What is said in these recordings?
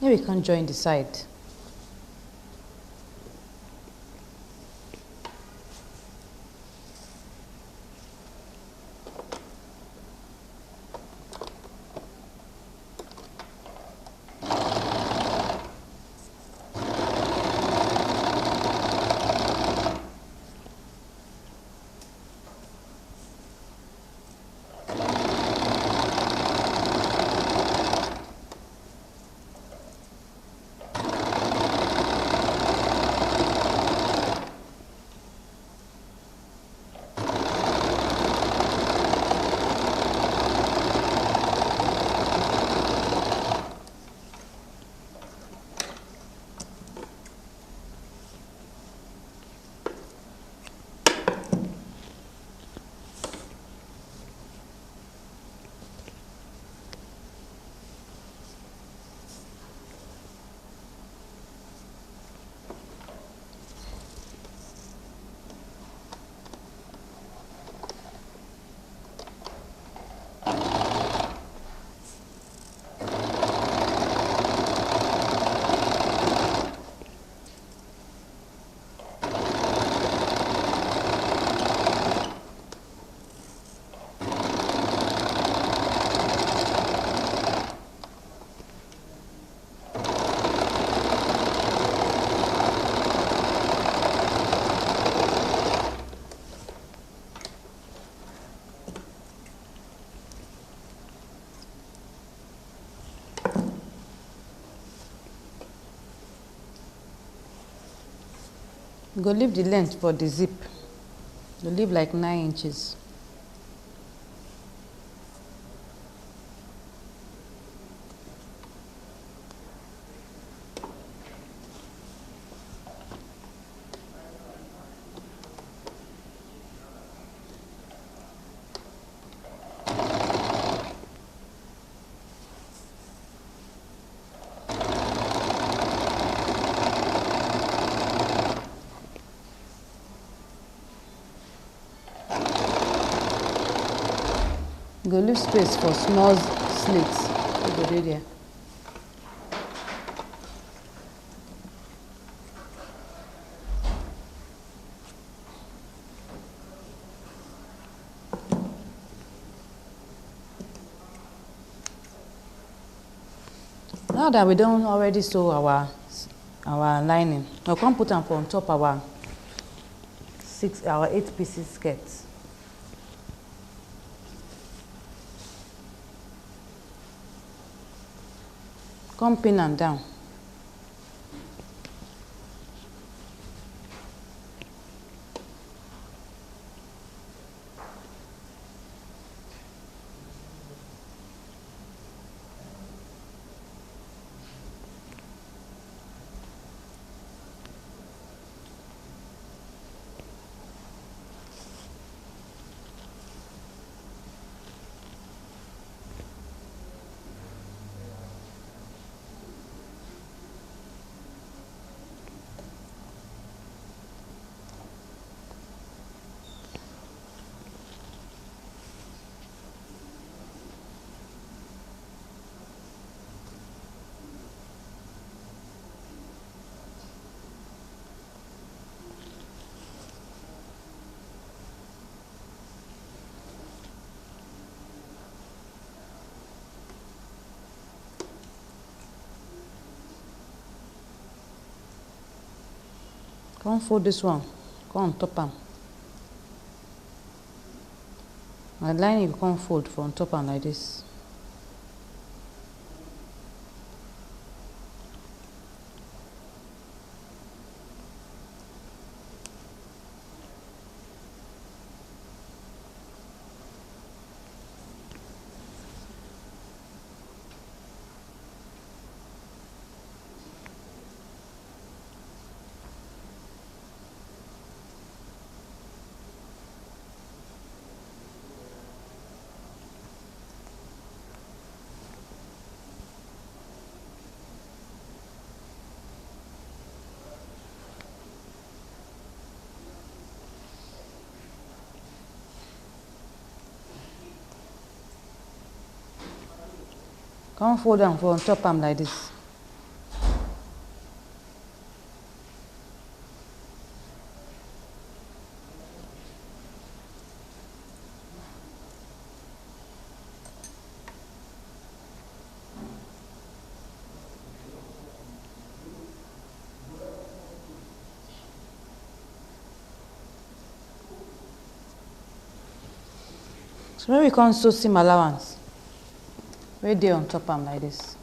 Here we can join the side. Go leave the length for the zip. Go leave like 9 inches. Go leave space for small slits. Go do there. Now that we don't already sew our lining, we can put them on top our 8 pieces skirts. Come pin and down. Come fold this one, come on top am. My line you come fold from top and like this. Come fold down for on top am like this. So when we come sew seam allowance, we dey on top am like this.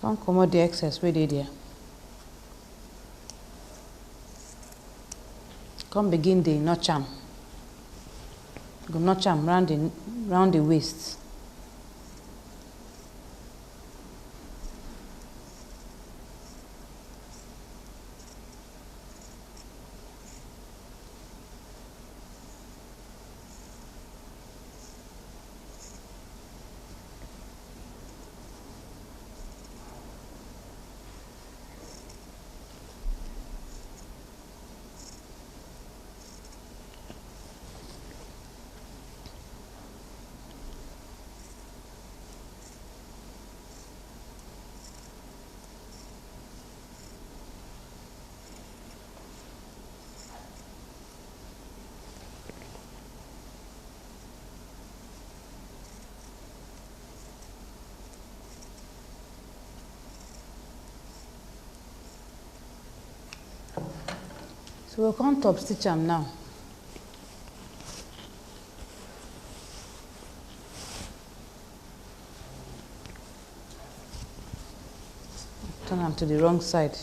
Come comot the excess wey dey there. Come begin dey notch am. Go notch am round the waist. So we'll come top stitch am now. Turn am to the wrong side.